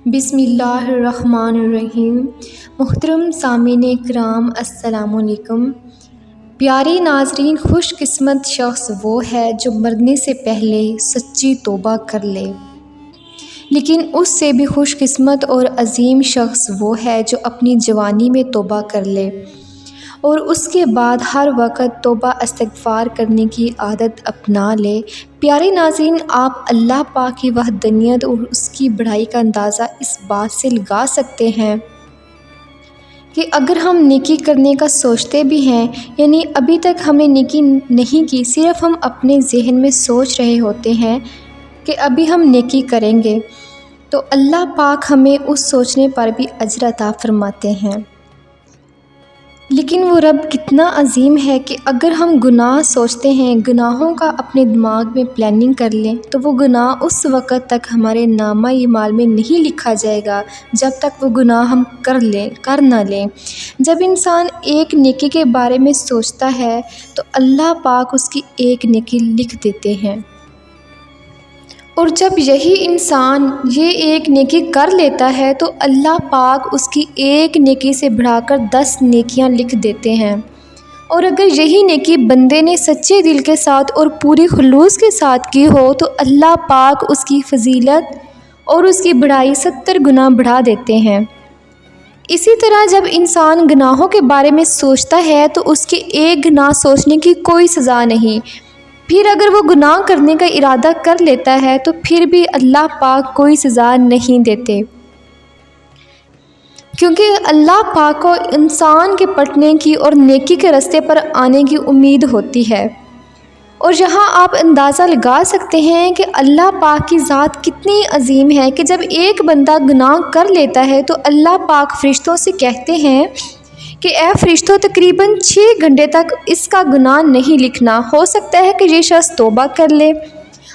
بسم اللہ الرحمن الرحیم۔ محترم سامعین کرام السلام علیکم۔ پیارے ناظرین، خوش قسمت شخص وہ ہے جو مرنے سے پہلے سچی توبہ کر لے، لیکن اس سے بھی خوش قسمت اور عظیم شخص وہ ہے جو اپنی جوانی میں توبہ کر لے اور اس کے بعد ہر وقت توبہ استغفار کرنے کی عادت اپنا لے۔ پیارے ناظرین، آپ اللہ پاک کی وحدانیت اور اس کی بڑائی کا اندازہ اس بات سے لگا سکتے ہیں کہ اگر ہم نیکی کرنے کا سوچتے بھی ہیں، یعنی ابھی تک ہم نے نیکی نہیں کی، صرف ہم اپنے ذہن میں سوچ رہے ہوتے ہیں کہ ابھی ہم نیکی کریں گے، تو اللہ پاک ہمیں اس سوچنے پر بھی اجر عطا فرماتے ہیں۔ لیکن وہ رب کتنا عظیم ہے کہ اگر ہم گناہ سوچتے ہیں، گناہوں کا اپنے دماغ میں پلاننگ کر لیں، تو وہ گناہ اس وقت تک ہمارے نامہ اعمال میں نہیں لکھا جائے گا جب تک وہ گناہ ہم کر نہ لیں۔ جب انسان ایک نیکی کے بارے میں سوچتا ہے تو اللہ پاک اس کی ایک نیکی لکھ دیتے ہیں، اور جب یہی انسان یہ ایک نیکی کر لیتا ہے تو اللہ پاک اس کی ایک نیکی سے بڑھا کر 10 نیکیاں لکھ دیتے ہیں۔ اور اگر یہی نیکی بندے نے سچے دل کے ساتھ اور پوری خلوص کے ساتھ کی ہو تو اللہ پاک اس کی فضیلت اور اس کی بڑائی 70 گنا بڑھا دیتے ہیں۔ اسی طرح جب انسان گناہوں کے بارے میں سوچتا ہے تو اس کے ایک گناہ سوچنے کی کوئی سزا نہیں، پھر اگر وہ گناہ کرنے کا ارادہ کر لیتا ہے تو پھر بھی اللہ پاک کوئی سزا نہیں دیتے، کیونکہ اللہ پاک کو انسان کے پلٹنے کی اور نیکی کے راستے پر آنے کی امید ہوتی ہے۔ اور یہاں آپ اندازہ لگا سکتے ہیں کہ اللہ پاک کی ذات کتنی عظیم ہے کہ جب ایک بندہ گناہ کر لیتا ہے تو اللہ پاک فرشتوں سے کہتے ہیں کہ اے فرشتوں، تقریباً 6 گھنٹے تک اس کا گناہ نہیں لکھنا، ہو سکتا ہے کہ یہ شخص توبہ کر لے۔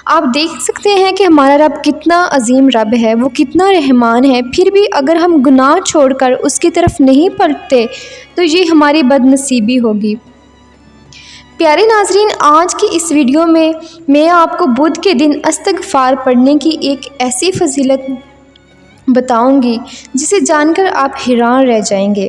آپ دیکھ سکتے ہیں کہ ہمارا رب کتنا عظیم رب ہے، وہ کتنا رحمان ہے، پھر بھی اگر ہم گناہ چھوڑ کر اس کی طرف نہیں پلٹتے تو یہ ہماری بد نصیبی ہوگی۔ پیارے ناظرین، آج کی اس ویڈیو میں آپ کو بدھ کے دن استغفار پڑھنے کی ایک ایسی فضیلت بتاؤں گی جسے جان کر آپ حیران رہ جائیں گے۔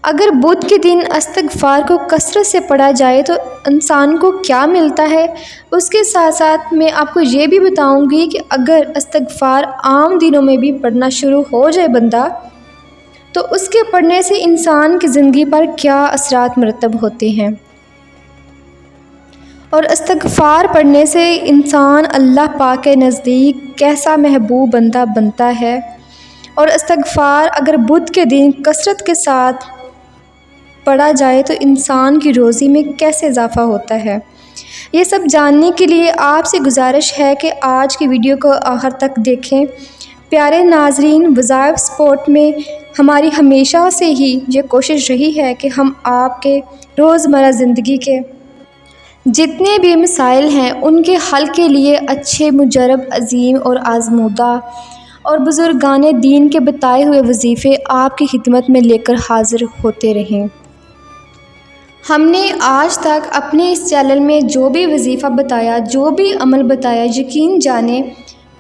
اگر بدھ کے دن استغفار کو کثرت سے پڑھا جائے تو انسان کو کیا ملتا ہے، اس کے ساتھ ساتھ میں آپ کو یہ بھی بتاؤں گی کہ اگر استغفار عام دنوں میں بھی پڑھنا شروع ہو جائے بندہ، تو اس کے پڑھنے سے انسان کی زندگی پر کیا اثرات مرتب ہوتے ہیں، اور استغفار پڑھنے سے انسان اللہ پاک کے نزدیک کیسا محبوب بندہ بنتا ہے، اور استغفار اگر بدھ کے دن کثرت کے ساتھ پڑھا جائے تو انسان کی روزی میں کیسے اضافہ ہوتا ہے۔ یہ سب جاننے کے لیے آپ سے گزارش ہے کہ آج کی ویڈیو کو آخر تک دیکھیں۔ پیارے ناظرین، وظائف سپورٹ میں ہماری ہمیشہ سے ہی یہ کوشش رہی ہے کہ ہم آپ کے روزمرہ زندگی کے جتنے بھی مسائل ہیں ان کے حل کے لیے اچھے، مجرب، عظیم اور آزمودہ اور بزرگان دین کے بتائے ہوئے وظیفے آپ کی خدمت میں لے کر حاضر ہوتے رہیں۔ ہم نے آج تک اپنے اس چینل میں جو بھی وظیفہ بتایا، جو بھی عمل بتایا، یقین جانیں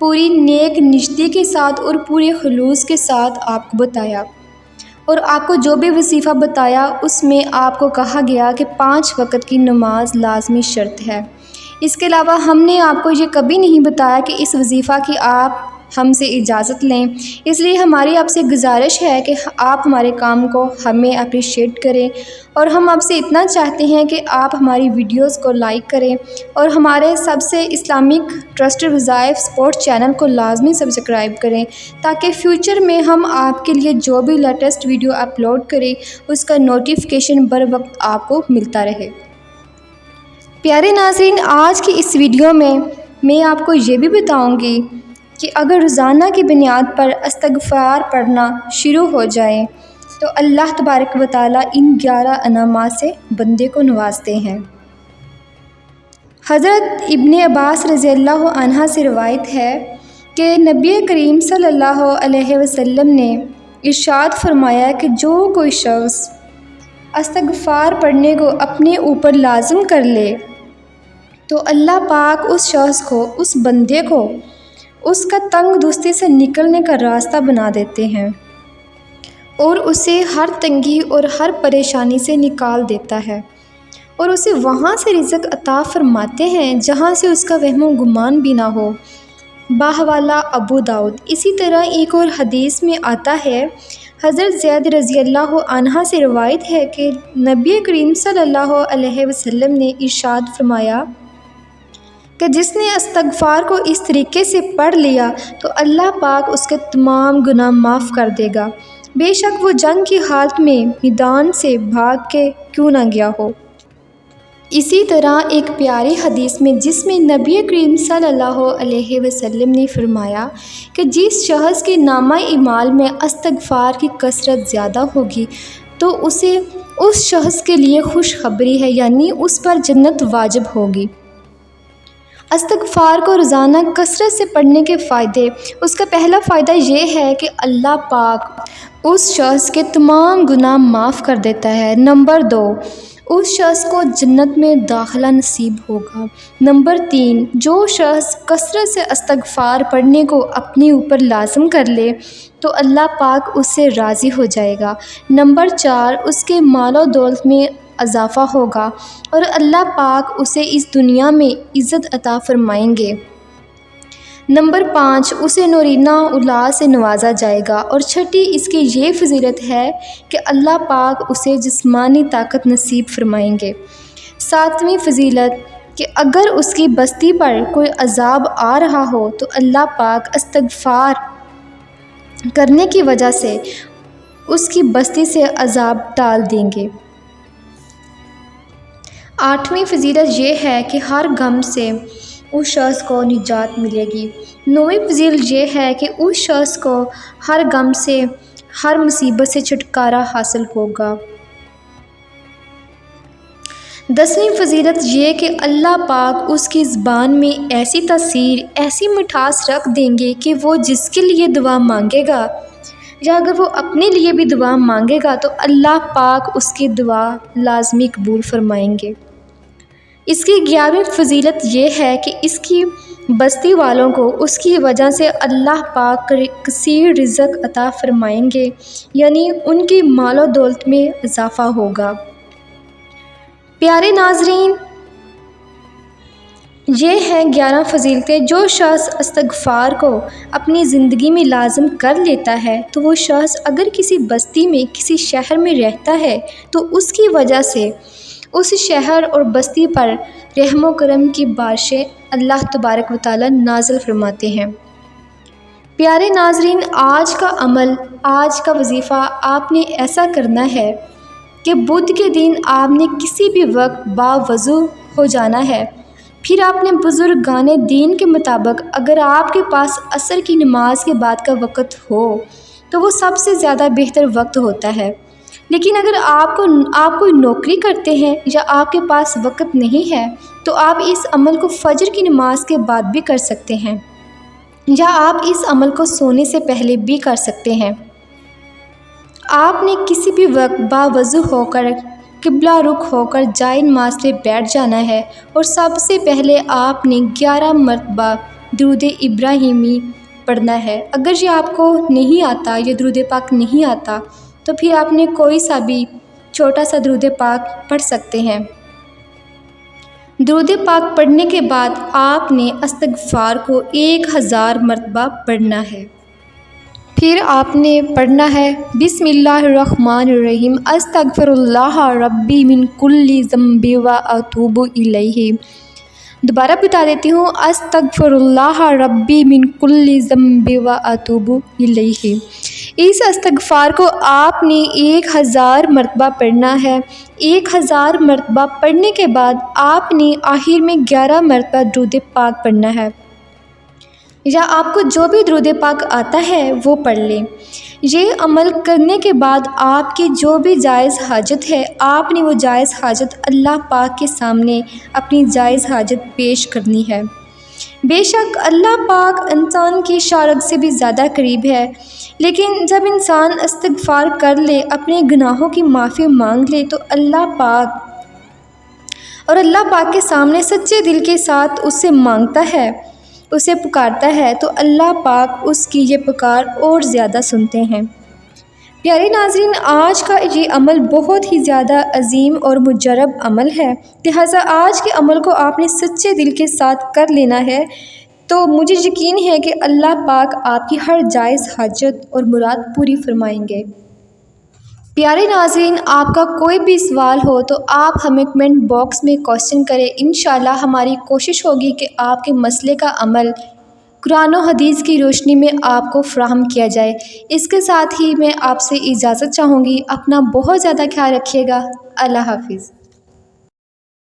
پوری نیک نیتی کے ساتھ اور پورے خلوص کے ساتھ آپ کو بتایا، اور آپ کو جو بھی وظیفہ بتایا اس میں آپ کو کہا گیا کہ 5 وقت کی نماز لازمی شرط ہے۔ اس کے علاوہ ہم نے آپ کو یہ کبھی نہیں بتایا کہ اس وظیفہ کی آپ ہم سے اجازت لیں، اس لیے ہماری آپ سے گزارش ہے کہ آپ ہمارے کام کو ہمیں اپریشیٹ کریں، اور ہم آپ سے اتنا چاہتے ہیں کہ آپ ہماری ویڈیوز کو لائک کریں اور ہمارے سب سے اسلامک ٹرسٹڈ وظائف سپورٹ چینل کو لازمی سبسکرائب کریں، تاکہ فیوچر میں ہم آپ کے لیے جو بھی لیٹسٹ ویڈیو اپلوڈ کریں اس کا نوٹیفیکیشن بر وقت آپ کو ملتا رہے۔ پیارے ناظرین، آج کی اس ویڈیو میں آپ کو یہ بھی بتاؤں گی کہ اگر روزانہ کی بنیاد پر استغفار پڑھنا شروع ہو جائے تو اللہ تبارک و تعالیٰ ان 11 انعامات سے بندے کو نوازتے ہیں۔ حضرت ابن عباس رضی اللہ عنہ سے روایت ہے کہ نبی کریم صلی اللہ علیہ وسلم نے ارشاد فرمایا کہ جو کوئی شخص استغفار پڑھنے کو اپنے اوپر لازم کر لے تو اللہ پاک اس شخص کو، اس بندے کو اس کا تنگ دستی سے نکلنے کا راستہ بنا دیتے ہیں اور اسے ہر تنگی اور ہر پریشانی سے نکال دیتا ہے اور اسے وہاں سے رزق عطا فرماتے ہیں جہاں سے اس کا وہم و گمان بھی نہ ہو۔ باحوالہ ابو داؤد۔ اسی طرح ایک اور حدیث میں آتا ہے، حضرت زید رضی اللہ عنہ سے روایت ہے کہ نبی کریم صلی اللہ علیہ وسلم نے ارشاد فرمایا کہ جس نے استغفار کو اس طریقے سے پڑھ لیا تو اللہ پاک اس کے تمام گناہ معاف کر دے گا، بے شک وہ جنگ کی حالت میں میدان سے بھاگ کے کیوں نہ گیا ہو۔ اسی طرح ایک پیاری حدیث میں جس میں نبی کریم صلی اللہ علیہ وسلم نے فرمایا کہ جس شخص کے نامہ اعمال میں استغفار کی کثرت زیادہ ہوگی تو اسے اس شخص کے لیے خوشخبری ہے، یعنی اس پر جنت واجب ہوگی۔ استغفار کو روزانہ کثرت سے پڑھنے کے فائدے، اس کا پہلا فائدہ یہ ہے کہ اللہ پاک اس شخص کے تمام گناہ معاف کر دیتا ہے۔ نمبر 2، اس شخص کو جنت میں داخلہ نصیب ہوگا۔ نمبر 3، جو شخص کثرت سے استغفار پڑھنے کو اپنے اوپر لازم کر لے تو اللہ پاک اس سے راضی ہو جائے گا۔ نمبر 4، اس کے مال و دولت میں اضافہ ہوگا اور اللہ پاک اسے اس دنیا میں عزت عطا فرمائیں گے۔ نمبر 5، اسے نورینہ اولاد سے نوازا جائے گا۔ اور چھٹی اس کی یہ فضیلت ہے کہ اللہ پاک اسے جسمانی طاقت نصیب فرمائیں گے۔ 7ویں فضیلت کہ اگر اس کی بستی پر کوئی عذاب آ رہا ہو تو اللہ پاک استغفار کرنے کی وجہ سے اس کی بستی سے عذاب ٹال دیں گے۔ 8ویں فضیلت یہ ہے کہ ہر غم سے اس شخص کو نجات ملے گی۔ 9ویں فضیلت یہ ہے کہ اس شخص کو ہر غم سے، ہر مصیبت سے چھٹکارا حاصل ہوگا۔ 10ویں فضیلت یہ کہ اللہ پاک اس کی زبان میں ایسی تاثیر، ایسی مٹھاس رکھ دیں گے کہ وہ جس کے لیے دعا مانگے گا یا اگر وہ اپنے لیے بھی دعا مانگے گا تو اللہ پاک اس کی دعا لازمی قبول فرمائیں گے۔ اس کی 11ویں فضیلت یہ ہے کہ اس کی بستی والوں کو اس کی وجہ سے اللہ پاک کثیر رزق عطا فرمائیں گے، یعنی ان کی مال و دولت میں اضافہ ہوگا۔ پیارے ناظرین، یہ ہیں 11 فضیلتیں۔ جو شخص استغفار کو اپنی زندگی میں لازم کر لیتا ہے تو وہ شخص اگر کسی بستی میں، کسی شہر میں رہتا ہے تو اس کی وجہ سے اس شہر اور بستی پر رحم و کرم کی بارشیں اللہ تبارک و تعالی نازل فرماتے ہیں۔ پیارے ناظرین، آج کا عمل، آج کا وظیفہ آپ نے ایسا کرنا ہے کہ بدھ کے دن آپ نے کسی بھی وقت باوضو ہو جانا ہے۔ پھر آپ نے بزرگان دین کے مطابق اگر آپ کے پاس عصر کی نماز کے بعد کا وقت ہو تو وہ سب سے زیادہ بہتر وقت ہوتا ہے، لیکن اگر آپ کوئی نوکری کرتے ہیں یا آپ کے پاس وقت نہیں ہے تو آپ اس عمل کو فجر کی نماز کے بعد بھی کر سکتے ہیں یا آپ اس عمل کو سونے سے پہلے بھی کر سکتے ہیں۔ آپ نے کسی بھی وقت باوضو ہو کر قبلہ رخ ہو کر جائے نماز پہ بیٹھ جانا ہے اور سب سے پہلے آپ نے 11 مرتبہ درود ابراہیمی پڑھنا ہے۔ اگر یہ آپ کو نہیں آتا، یہ درود پاک نہیں آتا تو پھر آپ نے کوئی سا بھی چھوٹا سا درود پاک پڑھ سکتے ہیں۔ درود پاک پڑھنے کے بعد آپ نے استغفار کو 1000 مرتبہ پڑھنا ہے۔ پھر آپ نے پڑھنا ہے بسم اللہ الرحمن الرحیم، استغفر اللہ ربی من کل ذنب و اتوب الیہ۔ دوبارہ بتا دیتی ہوں، استغفر اللہ ربی من کل ذنب و اتوب الیہ۔ اس استغفار کو آپ نے 1000 مرتبہ پڑھنا ہے۔ 1000 مرتبہ پڑھنے کے بعد آپ نے آخر میں 11 مرتبہ درود پاک پڑھنا ہے، یا آپ کو جو بھی درود پاک آتا ہے وہ پڑھ لیں۔ یہ عمل کرنے کے بعد آپ کی جو بھی جائز حاجت ہے، آپ نے وہ جائز حاجت اللہ پاک کے سامنے اپنی جائز حاجت پیش کرنی ہے۔ بے شک اللہ پاک انسان کی شارک سے بھی زیادہ قریب ہے، لیکن جب انسان استغفار کر لے، اپنے گناہوں کی معافی مانگ لے تو اللہ پاک کے سامنے سچے دل کے ساتھ اس سے مانگتا ہے اسے پکارتا ہے تو اللہ پاک اس کی یہ پکار اور زیادہ سنتے ہیں۔ پیارے ناظرین، آج کا یہ عمل بہت ہی زیادہ عظیم اور مجرب عمل ہے، لہٰذا آج کے عمل کو آپ نے سچے دل کے ساتھ کر لینا ہے، تو مجھے یقین ہے کہ اللہ پاک آپ کی ہر جائز حاجت اور مراد پوری فرمائیں گے۔ پیارے ناظرین، آپ کا کوئی بھی سوال ہو تو آپ ہمیں کمنٹ باکس میں کوسچن کریں، انشاءاللہ ہماری کوشش ہوگی کہ آپ کے مسئلے کا عمل قرآن و حدیث کی روشنی میں آپ کو فراہم کیا جائے۔ اس کے ساتھ ہی میں آپ سے اجازت چاہوں گی، اپنا بہت زیادہ خیال رکھیے گا۔ اللہ حافظ۔